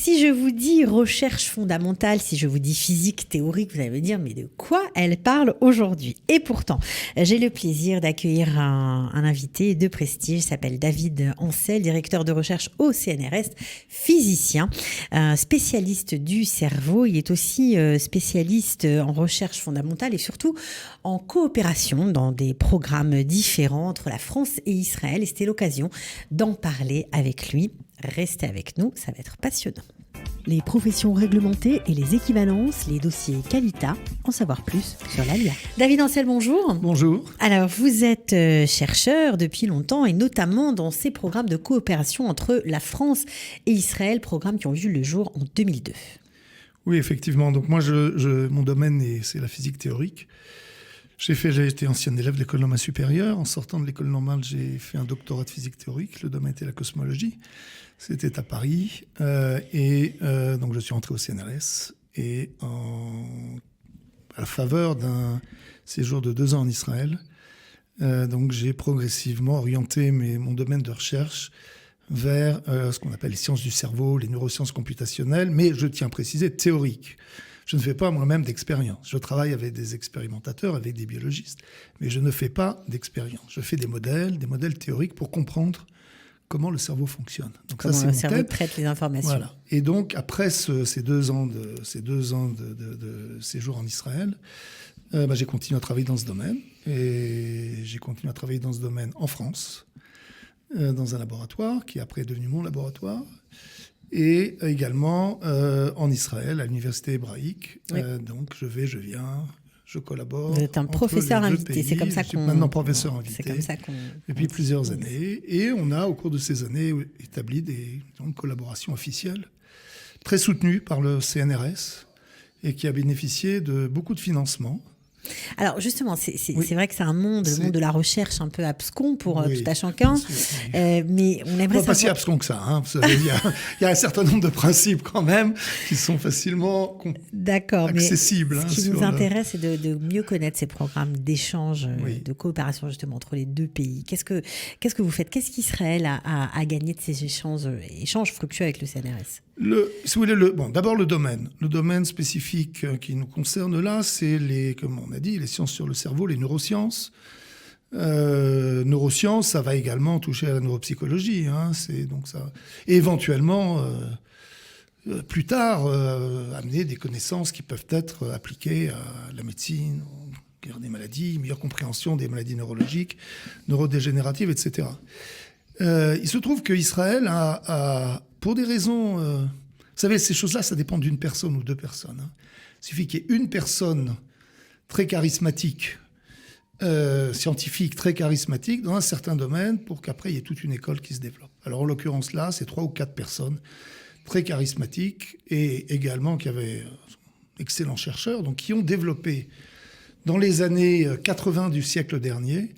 Si je vous dis recherche fondamentale, si je vous dis physique théorique, vous allez me dire mais de quoi elle parle aujourd'hui? Et pourtant, j'ai le plaisir d'accueillir un invité de prestige, il s'appelle David Ancel, directeur de recherche au CNRS, physicien, spécialiste du cerveau. Il est aussi spécialiste en recherche fondamentale et surtout en coopération dans des programmes différents entre la France et Israël. Et c'était l'occasion d'en parler avec lui. Restez avec nous, ça va être passionnant. Les professions réglementées et les équivalences, les dossiers Qualita, en savoir plus sur l'ALIA. David Ancel, bonjour. Bonjour. Alors, vous êtes chercheur depuis longtemps et notamment dans ces programmes de coopération entre la France et Israël, programmes qui ont vu le jour en 2002. Oui, effectivement. Donc moi, mon domaine, c'est la physique théorique. J'ai été ancien élève de l'école normale supérieure. En sortant de l'école normale, j'ai fait un doctorat de physique théorique. Le domaine était la cosmologie. C'était à Paris. Donc, je suis entré au CNRS. Et à la faveur d'un séjour de 2 ans en Israël, donc j'ai progressivement orienté mon domaine de recherche vers ce qu'on appelle les sciences du cerveau, les neurosciences computationnelles, mais je tiens à préciser, théoriques. Je ne fais pas moi-même d'expérience. Je travaille avec des expérimentateurs, avec des biologistes, mais je ne fais pas d'expérience. Je fais des modèles théoriques pour comprendre comment le cerveau fonctionne. Donc comment le cerveau traite les informations. Voilà. Et donc, après ces 2 ans de séjour en Israël, j'ai continué à travailler dans ce domaine. Et j'ai continué à travailler dans ce domaine en France, dans un laboratoire qui est après devenu mon laboratoire. Et également en Israël, à l'université hébraïque. Oui. Donc je viens, je collabore. Vous êtes un professeur invité, c'est comme ça qu'on... Je suis maintenant professeur invité. C'est comme ça qu'on... Depuis plusieurs années. Et on a, au cours de ces années, établi des collaborations officielles, très soutenues par le CNRS, et qui a bénéficié de beaucoup de financements. Alors justement, c'est vrai que c'est un monde, le monde de la recherche un peu abscon pour tout à chacun, mais on aimerait pas si abscon que ça. Hein. Il y a un certain nombre de principes quand même qui sont facilement accessibles. Mais ce qui nous intéresse, c'est de mieux connaître ces programmes d'échange, de coopération justement entre les deux pays. Qu'est-ce que vous faites? Qu'est-ce qu'Israël a gagné de ces échanges fructueux avec le CNRS? D'abord le domaine spécifique qui nous concerne là, c'est comme on a dit, les sciences sur le cerveau, les neurosciences. Neurosciences, ça va également toucher à la neuropsychologie. Et éventuellement, plus tard, amener des connaissances qui peuvent être appliquées à la médecine, des maladies, meilleure compréhension des maladies neurologiques, neurodégénératives, etc. Il se trouve qu'Israël a pour des raisons... vous savez, ces choses-là, ça dépend d'une personne ou 2 personnes. Hein. Il suffit qu'il y ait une personne très charismatique, scientifique très charismatique, dans un certain domaine, pour qu'après, il y ait toute une école qui se développe. Alors, en l'occurrence, là, c'est 3 ou 4 personnes très charismatiques et également qui avaient d'excellents chercheurs, donc qui ont développé, dans les années 80 du siècle dernier,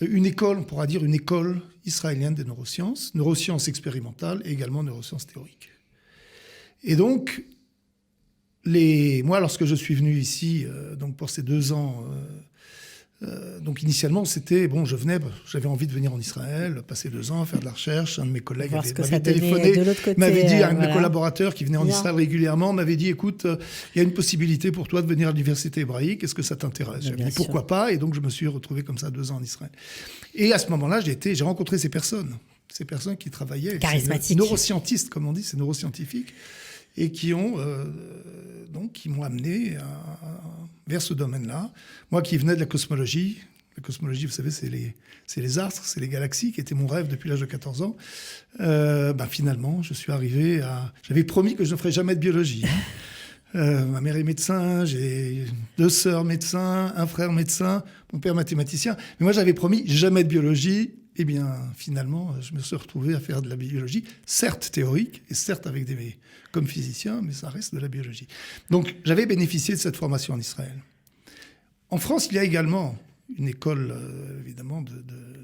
une école, on pourra dire une école israélienne des neurosciences expérimentales et également neurosciences théoriques. Et donc, moi, lorsque je suis venu ici, donc pour ces 2 ans, donc initialement, c'était, j'avais envie de venir en Israël, passer 2 ans, faire de la recherche. Un de mes collègues m'avait téléphoné, m'avait dit, un de mes collaborateurs qui venait en Israël régulièrement, m'avait dit, écoute, il y a une possibilité pour toi de venir à l'université hébraïque, est-ce que ça t'intéresse? J'avais dit, pourquoi pas? Et donc, je me suis retrouvé comme ça 2 ans en Israël. Et à ce moment-là, j'ai rencontré ces personnes qui travaillaient, charismatiques, neuroscientistes, comme on dit, ces neuroscientifiques, et qui m'ont amené vers ce domaine-là. Moi qui venais de la cosmologie, vous savez, c'est les astres, c'est les galaxies, qui était mon rêve depuis l'âge de 14 ans. Finalement, je suis arrivé à... J'avais promis que je ne ferais jamais de biologie. Ma mère est médecin, j'ai 2 sœurs médecins, un frère médecin, mon père mathématicien. Mais moi, j'avais promis jamais de biologie. Eh bien, finalement, je me suis retrouvé à faire de la biologie, certes théorique, et certes comme physicien, mais ça reste de la biologie. Donc, j'avais bénéficié de cette formation en Israël. En France, il y a également une école, évidemment, de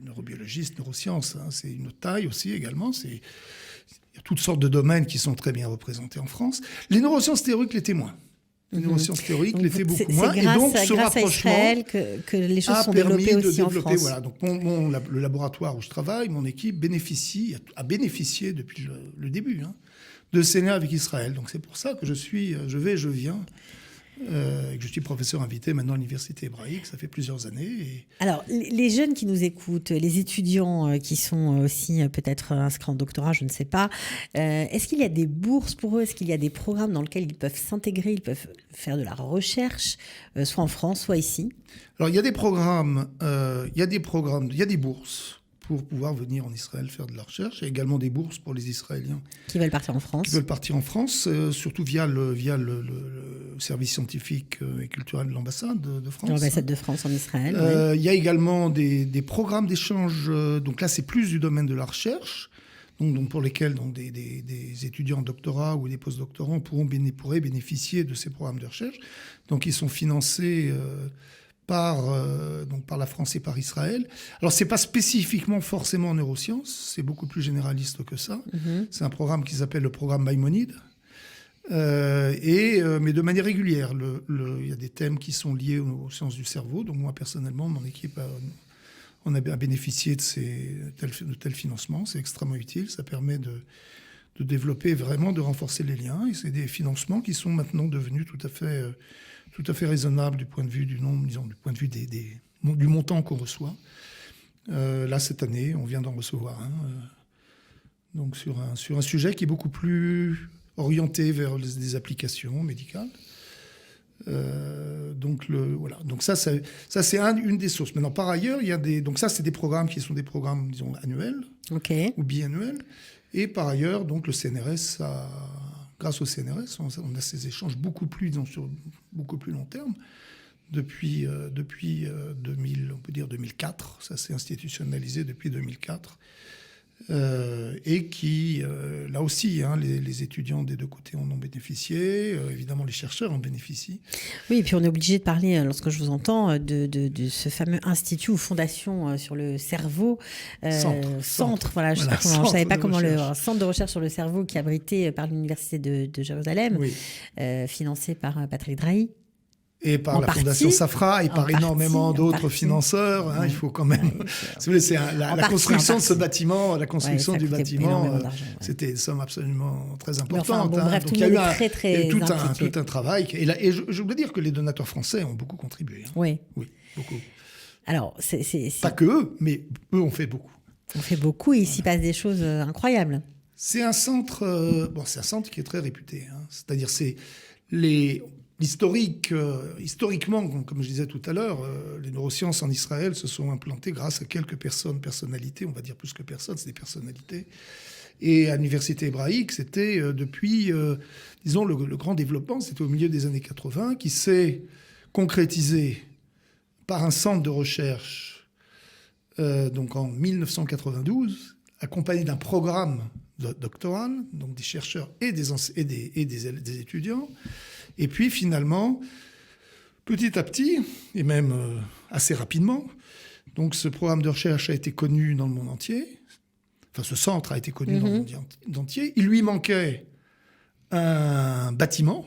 neurobiologistes, neurosciences. Hein. C'est une autre taille aussi, également. Il y a toutes sortes de domaines qui sont très bien représentés en France. Les neurosciences théoriques l'étaient moins. Les neurosciences théoriques l'étaient beaucoup moins. Et donc, ce rapprochement à Israël que les choses sont développées aussi en France. Voilà. Donc, le laboratoire où je travaille, mon équipe a bénéficié depuis le début, de CNR avec Israël. Donc c'est pour ça que je viens. Que je suis professeur invité maintenant à l'université hébraïque, ça fait plusieurs années. Alors, les jeunes qui nous écoutent, les étudiants qui sont aussi peut-être inscrits en doctorat, je ne sais pas, est-ce qu'il y a des bourses pour eux? Est-ce qu'il y a des programmes dans lesquels ils peuvent s'intégrer, ils peuvent faire de la recherche, soit en France, soit ici? Alors, il y a des programmes, il y a des bourses pour pouvoir venir en Israël faire de la recherche. Il y a également des bourses pour les Israéliens qui veulent partir en France. Surtout via le service scientifique et culturel de l'ambassade de France. L'ambassade de France en Israël. Il y a également des programmes d'échange. Donc là, c'est plus du domaine de la recherche. Donc pour lesquels des étudiants en doctorat ou des postdoctorants pourraient bénéficier de ces programmes de recherche. Donc ils sont financés par la France et par Israël. Alors, ce n'est pas spécifiquement forcément en neurosciences, c'est beaucoup plus généraliste que ça. C'est un programme qui s'appelle le programme Maïmonide, mais de manière régulière. Il y a des thèmes qui sont liés aux sciences du cerveau. Donc, moi, personnellement, mon équipe, on a bénéficié de tels financements. C'est extrêmement utile. Ça permet de développer vraiment, de renforcer les liens. Et c'est des financements qui sont maintenant devenus tout à fait raisonnable du point de vue du nombre, disons, du point de vue du montant qu'on reçoit. Là, cette année, on vient d'en recevoir un. Donc, sur un sujet qui est beaucoup plus orienté vers des applications médicales. Voilà. Donc, ça c'est une des sources. Maintenant, par ailleurs, il y a donc ça, c'est des programmes qui sont des programmes, disons, annuels ou biannuels. Et par ailleurs, donc, le CNRS grâce au CNRS, on a ces échanges beaucoup plus, disons, sur beaucoup plus long terme. Depuis 2000, on peut dire 2004, ça s'est institutionnalisé depuis 2004. Et qui, là aussi, les étudiants des deux côtés en ont bénéficié. Évidemment, les chercheurs en bénéficient. Oui, et puis on est obligé de parler, lorsque je vous entends, de ce fameux institut ou fondation sur le cerveau. Centre, voilà, je ne savais pas comment un centre de recherche sur le cerveau qui est abrité par l'Université de Jérusalem, financé par Patrick Drahi. Et par Fondation Safra et par énormément d'autres financeurs. Il faut quand même... c'est la construction de ce bâtiment, la construction du bâtiment, c'était une somme absolument très importante. Bref, donc il y a eu tout un travail. Et je voulais dire que les donateurs français ont beaucoup contribué. Oui, beaucoup. Alors, pas que eux, mais eux ont fait beaucoup. On fait beaucoup et il s'y passe des choses incroyables. C'est un centre qui est très réputé. C'est-à-dire, historiquement, comme je disais tout à l'heure, les neurosciences en Israël se sont implantées grâce à quelques personnalités, on va dire plus que personnes, c'est des personnalités. Et à l'université hébraïque, c'était depuis, disons, le grand développement, c'était au milieu des années 80, qui s'est concrétisé par un centre de recherche, donc en 1992, accompagné d'un programme doctoral, donc des chercheurs et des étudiants. Et puis finalement, petit à petit, et même assez rapidement, donc ce programme de recherche a été connu dans le monde entier. Enfin, ce centre a été connu dans le monde entier. Il lui manquait un bâtiment.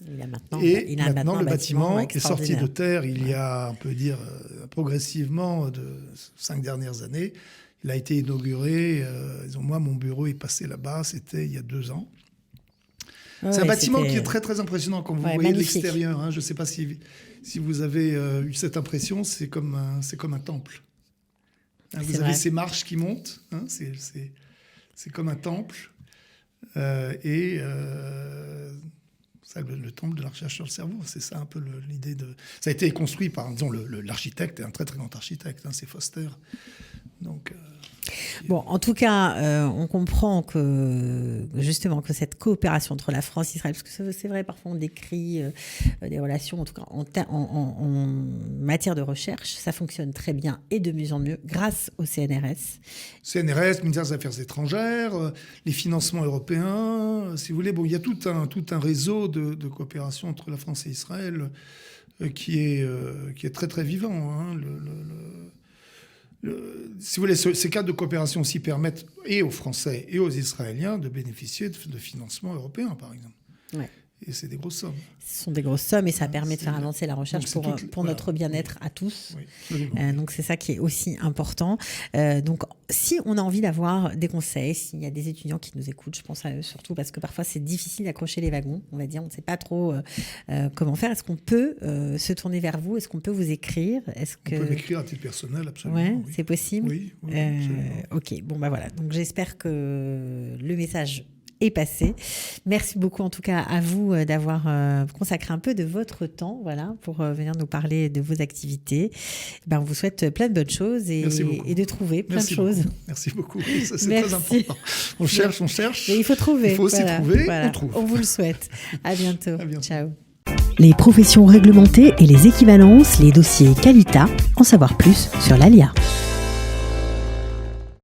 Maintenant, le bâtiment est sorti de terre il y a, on peut dire, progressivement de 5 dernières années. Il a été inauguré. Moi, mon bureau est passé là-bas, c'était il y a 2 ans. C'est un bâtiment qui est très, très impressionnant quand vous voyez de l'extérieur. Je ne sais pas si vous avez eu cette impression, c'est comme un temple. Vous avez ces marches qui montent, c'est comme un temple. Le temple de la recherche sur le cerveau, c'est ça un peu l'idée de... Ça a été construit par, disons, l'architecte, un très, très grand architecte, c'est Foster. Donc... Bon, en tout cas, on comprend que justement que cette coopération entre la France et Israël, parce que c'est vrai, parfois on décrit des relations, en tout cas en matière de recherche, ça fonctionne très bien et de mieux en mieux grâce au CNRS. CNRS, ministère des Affaires étrangères, les financements européens, si vous voulez. Bon, il y a tout un réseau de coopération entre la France et Israël qui est très très vivant. Si vous voulez, ces cadres de coopération aussi permettent et aux Français et aux Israéliens de bénéficier de financements européens, par exemple. Ouais. Et c'est des grosses sommes. Ce sont des grosses sommes et ça permet de faire avancer la recherche pour notre bien-être à tous. Oui, donc c'est ça qui est aussi important. Donc si on a envie d'avoir des conseils, s'il y a des étudiants qui nous écoutent, je pense à eux surtout parce que parfois c'est difficile d'accrocher les wagons, on va dire, on ne sait pas trop comment faire. Est-ce qu'on peut se tourner vers vous? Est-ce qu'on peut vous écrire? On peut m'écrire à titre personnel, absolument. Ouais, oui. C'est possible? Oui, absolument. Ok, bon bah voilà. Donc j'espère que le message est passé. Merci beaucoup en tout cas à vous d'avoir consacré un peu de votre temps pour venir nous parler de vos activités. On vous souhaite plein de bonnes choses et de trouver plein de choses. Merci beaucoup. Ça, c'est très important. On cherche. Mais il faut trouver. Il faut aussi trouver, on trouve. On vous le souhaite. À bientôt. Ciao. Les professions réglementées et les équivalences, les dossiers Qualita, en savoir plus sur l'ALIA.